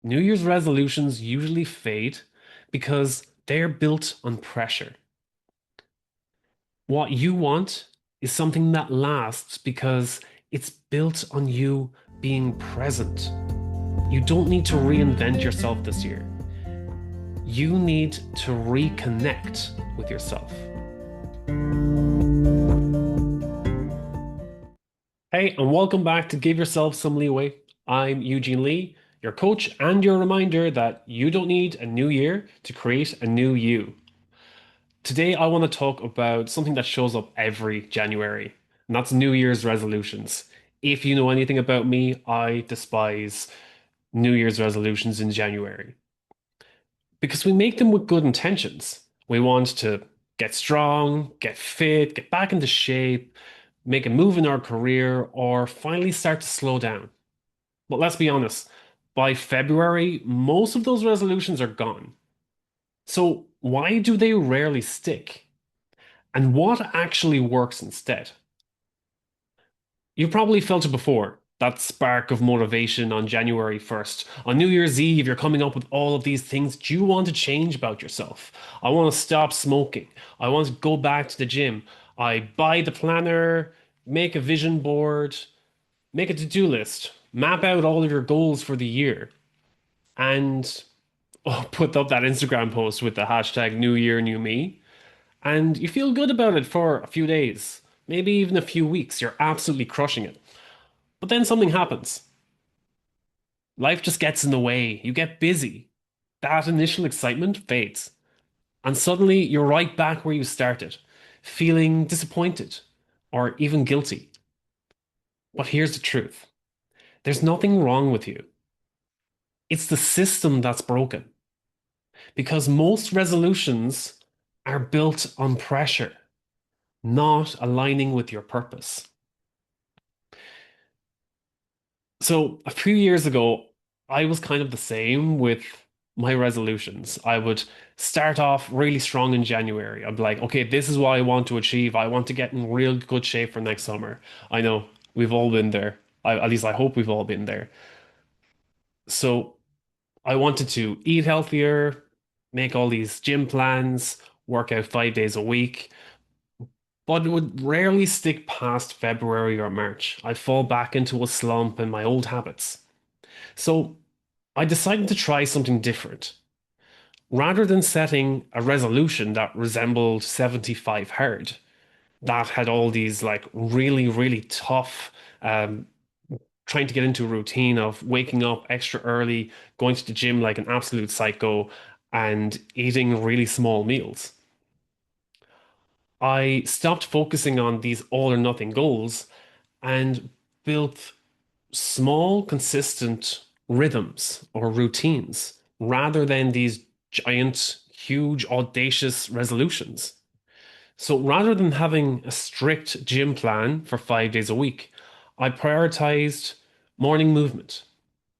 New Year's resolutions usually fade because they're built on pressure. What you want is something that lasts because it's built on you being present. You don't need to reinvent yourself this year. You need to reconnect with yourself. Hey, and welcome back to Give Yourself Some Leeway. I'm Eugene Lee, your coach, and your reminder that you don't need a new year to create a new you. Today, I want to talk about something that shows up every January, and that's New Year's resolutions. If you know anything about me, I despise New Year's resolutions in January because we make them with good intentions. We want to get strong, get fit, get back into shape, make a move in our career, or finally start to slow down. But let's be honest, by February, most of those resolutions are gone. So why do they rarely stick? And what actually works instead? You've probably felt it before, that spark of motivation on January 1st. On New Year's Eve, you're coming up with all of these things that you want to change about yourself. I want to stop smoking. I want to go back to the gym. I buy the planner, make a vision board, make a to-do list, map out all of your goals for the year, and put up that Instagram post with the hashtag New Year, New Me. And you feel good about it for a few days, maybe even a few weeks. You're absolutely crushing it. But then something happens. Life just gets in the way. You get busy. That initial excitement fades. And suddenly you're right back where you started, feeling disappointed or even guilty. But here's the truth. There's nothing wrong with you. It's the system that's broken. Because most resolutions are built on pressure, not aligning with your purpose. So a few years ago, I was kind of the same with my resolutions. I would start off really strong in January. I'd be like, okay, this is what I want to achieve. I want to get in real good shape for next summer. I know we've all been there. At least I hope we've all been there. So I wanted to eat healthier, make all these gym plans, work out 5 days a week, but it would rarely stick past February or March. I'd fall back into a slump and my old habits. So I decided to try something different. Rather than setting a resolution that resembled 75 hard, that had all these like really, really tough, um, trying to get into a routine of waking up extra early, going to the gym like an absolute psycho, and eating really small meals. I stopped focusing on these all or nothing goals and built small, consistent rhythms or routines rather than these giant, huge, audacious resolutions. So rather than having a strict gym plan for 5 days a week, I prioritized morning movement,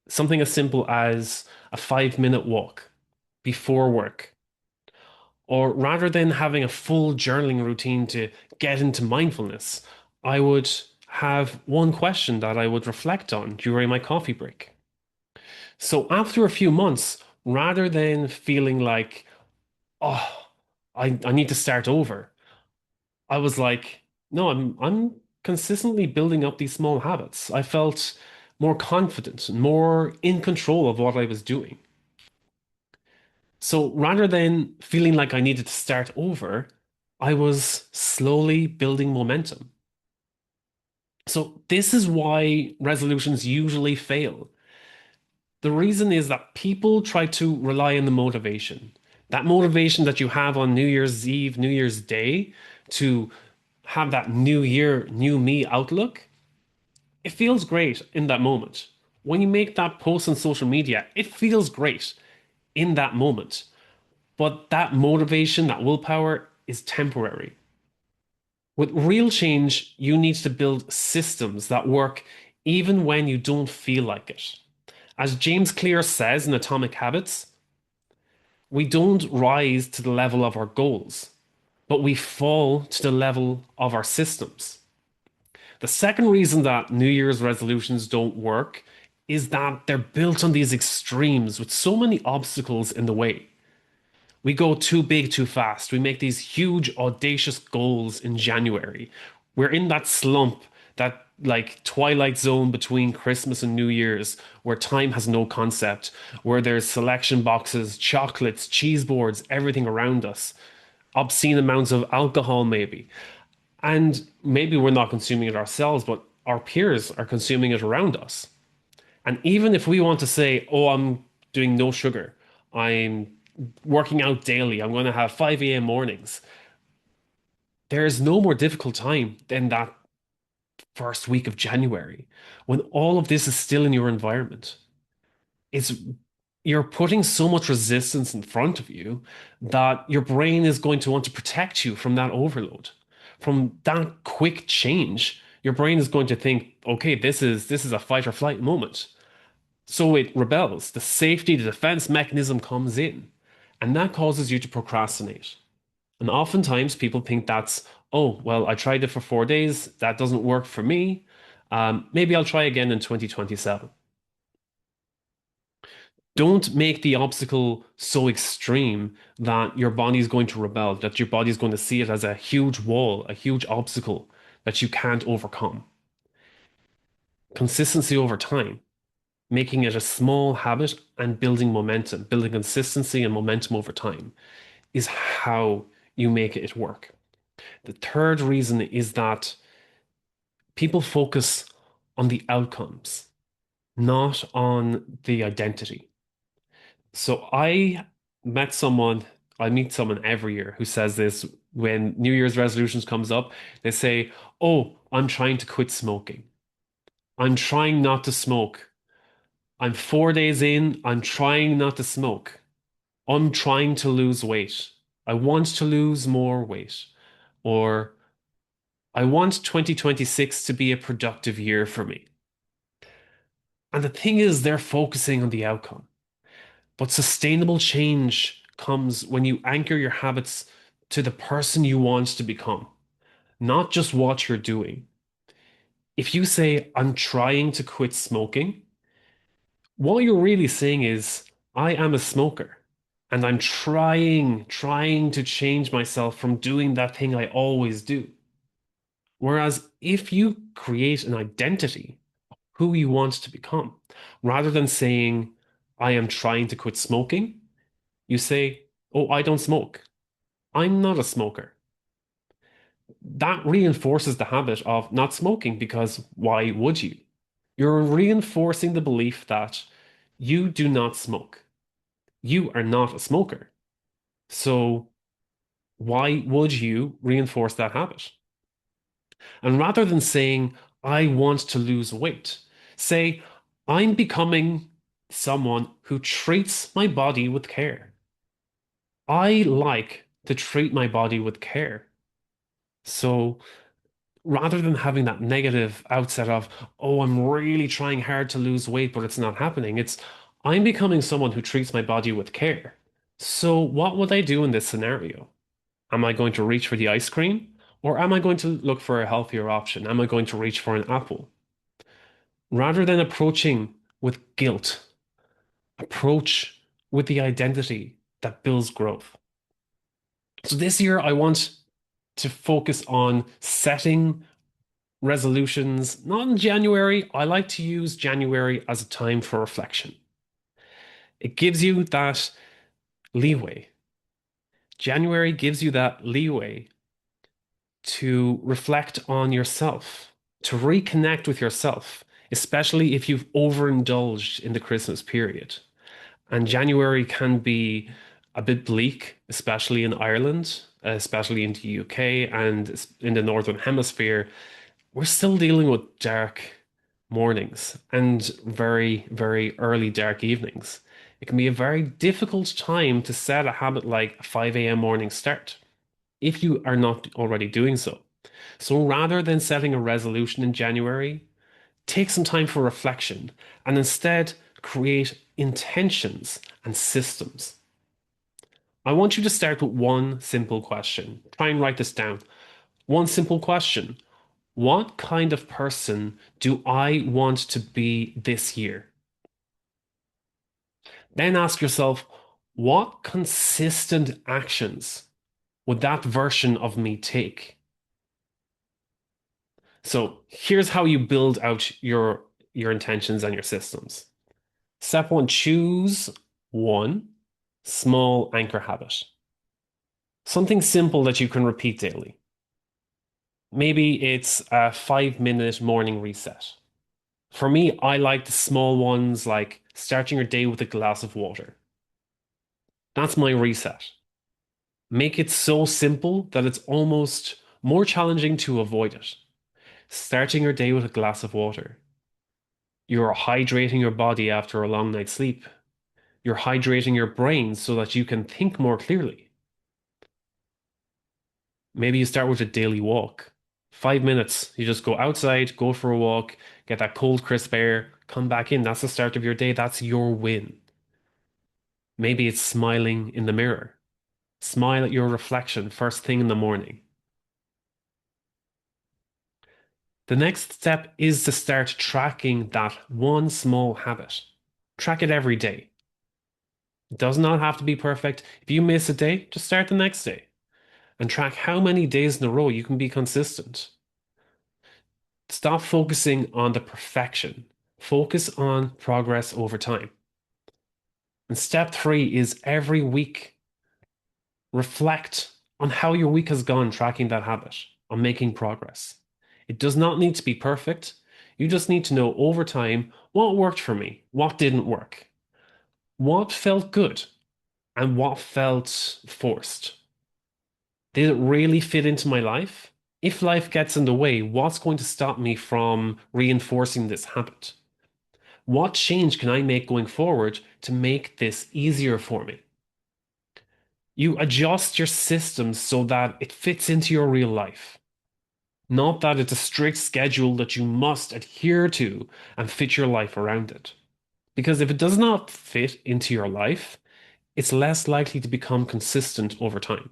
something as simple as a 5-minute walk before work. Or rather than having a full journaling routine to get into mindfulness, I would have one question that I would reflect on during my coffee break. So after a few months, rather than feeling like, oh, I need to start over, I was like, no, I'm consistently building up these small habits. I felt more confident and more in control of what I was doing. So rather than feeling like I needed to start over, I was slowly building momentum. So this is why resolutions usually fail. The reason is that people try to rely on the motivation. That motivation that you have on New Year's Eve, New Year's Day to have that new year, new me outlook, it feels great in that moment. When you make that post on social media, it feels great in that moment. But that motivation, that willpower is temporary. With real change, you need to build systems that work even when you don't feel like it. As James Clear says in Atomic Habits, we don't rise to the level of our goals, but we fall to the level of our systems. The second reason that New Year's resolutions don't work is that they're built on these extremes with so many obstacles in the way. We go too big too fast. We make these huge, audacious goals in January. We're in that slump, that like twilight zone between Christmas and New Year's, where time has no concept, where there's selection boxes, chocolates, cheese boards, everything around us, obscene amounts of alcohol, maybe. And maybe we're not consuming it ourselves, but our peers are consuming it around us. And even if we want to say, oh, I'm doing no sugar, I'm working out daily, I'm going to have 5 a.m. mornings, there is no more difficult time than that first week of January when all of this is still in your environment. It's you're putting so much resistance in front of you that your brain is going to want to protect you from that overload, from that quick change. Your brain is going to think, okay, this is a fight or flight moment. So it rebels. The safety, the defense mechanism comes in, and that causes you to procrastinate. And oftentimes people think that's, oh, well, I tried it for 4 days. That doesn't work for me. Maybe I'll try again in 2027. Don't make the obstacle so extreme that your body is going to rebel, that your body is going to see it as a huge wall, a huge obstacle that you can't overcome. Consistency over time, making it a small habit and building momentum, building consistency and momentum over time is how you make it work. The third reason is that people focus on the outcomes, not on the identity. So met someone, I meet someone every year who says this when New Year's resolutions comes up. They say, "Oh, I'm trying to quit smoking. I'm trying not to smoke. I'm 4 days in, I'm trying not to smoke. I'm trying to lose weight. I want to lose more weight." Or I want 2026 to be a productive year for me. And the thing is, they're focusing on the outcome. But sustainable change comes when you anchor your habits to the person you want to become, not just what you're doing. If you say, I'm trying to quit smoking, what you're really saying is, I am a smoker. And I'm trying to change myself from doing that thing I always do. Whereas if you create an identity, who you want to become, rather than saying, I am trying to quit smoking, you say, oh, I don't smoke. I'm not a smoker. That reinforces the habit of not smoking because why would you? You're reinforcing the belief that you do not smoke. You are not a smoker. So why would you reinforce that habit? And rather than saying, I want to lose weight, say, I'm becoming someone who treats my body with care. I like to treat my body with care. So rather than having that negative outset of, oh, I'm really trying hard to lose weight, but it's not happening, it's, I'm becoming someone who treats my body with care. So what would I do in this scenario? Am I going to reach for the ice cream? Or am I going to look for a healthier option? Am I going to reach for an apple? Rather than approaching with guilt, approach with the identity that builds growth. So this year, I want to focus on setting resolutions, not in January. I like to use January as a time for reflection. It gives you that leeway. January gives you that leeway to reflect on yourself, to reconnect with yourself, especially if you've overindulged in the Christmas period. And January can be a bit bleak, especially in Ireland, especially in the UK and in the Northern Hemisphere. We're still dealing with dark mornings and very, very early dark evenings. It can be a very difficult time to set a habit like a 5 a.m. morning start if you are not already doing so. So rather than setting a resolution in January, take some time for reflection and instead create intentions and systems. I want you to start with one simple question. Try and write this down. One simple question. What kind of person do I want to be this year? Then ask yourself, what consistent actions would that version of me take? So here's how you build out your intentions and your systems. Step one, choose one small anchor habit. Something simple that you can repeat daily. Maybe it's a 5 minute morning reset. For me, I like the small ones like starting your day with a glass of water. That's my reset. Make it so simple that it's almost more challenging to avoid it. Starting your day with a glass of water. You're hydrating your body after a long night's sleep. You're hydrating your brain so that you can think more clearly. Maybe you start with a daily walk. 5 minutes. You just go outside, go for a walk, get that cold, crisp air, come back in. That's the start of your day. That's your win. Maybe it's smiling in the mirror. Smile at your reflection first thing in the morning. The next step is to start tracking that one small habit. Track it every day. It does not have to be perfect. If you miss a day, just start the next day and track how many days in a row you can be consistent. Stop focusing on the perfection. Focus on progress over time. And step three is every week, reflect on how your week has gone tracking that habit, on making progress. It does not need to be perfect. You just need to know over time what worked for me, what didn't work, what felt good, and what felt forced. Did it really fit into my life? If life gets in the way, what's going to stop me from reinforcing this habit? What change can I make going forward to make this easier for me? You adjust your systems so that it fits into your real life. Not that it's a strict schedule that you must adhere to and fit your life around it. Because if it does not fit into your life, it's less likely to become consistent over time.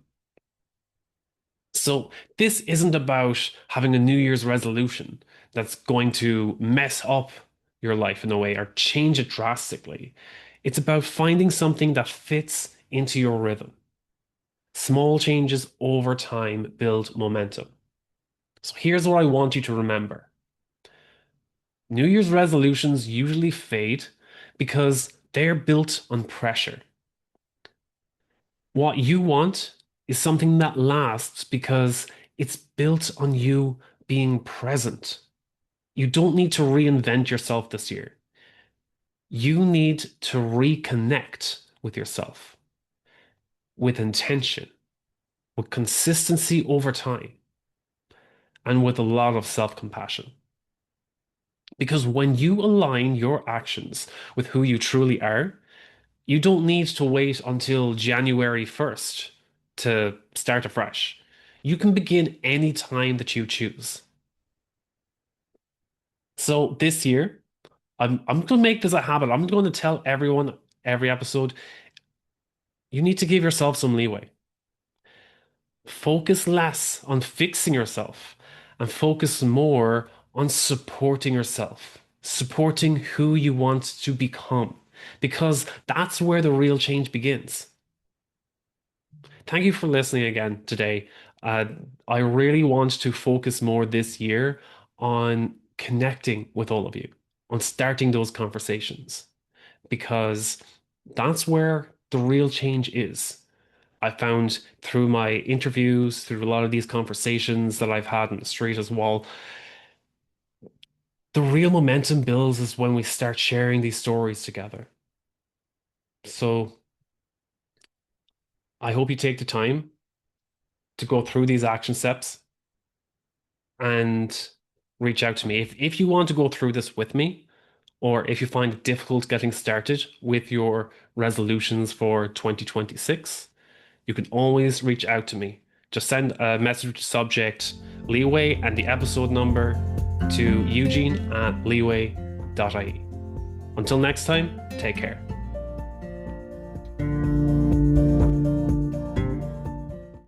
So, this isn't about having a New Year's resolution that's going to mess up your life in a way or change it drastically. It's about finding something that fits into your rhythm. Small changes over time build momentum. So, here's what I want you to remember. New Year's resolutions usually fade because they're built on pressure. What you want is something that lasts because it's built on you being present. You don't need to reinvent yourself this year. You need to reconnect with yourself, with intention, with consistency over time, and with a lot of self-compassion. Because when you align your actions with who you truly are, you don't need to wait until January 1st to start afresh. You can begin any time that you choose. So this year, I'm going to make this a habit. I'm going to tell everyone every episode, you need to give yourself some leeway. Focus less on fixing yourself and focus more on supporting yourself, supporting who you want to become, because that's where the real change begins. Thank you for listening again today. Uh, I really want to focus more this year on connecting with all of you, on starting those conversations, because that's where the real change is. I found through my interviews, through a lot of these conversations that I've had in the street as well, the real momentum builds is when we start sharing these stories together. So I hope you take the time to go through these action steps and reach out to me. If you want to go through this with me, or if you find it difficult getting started with your resolutions for 2026, you can always reach out to me. Just send a message subject leeway and the episode number to eugene@leeway.ie. Until next time, take care.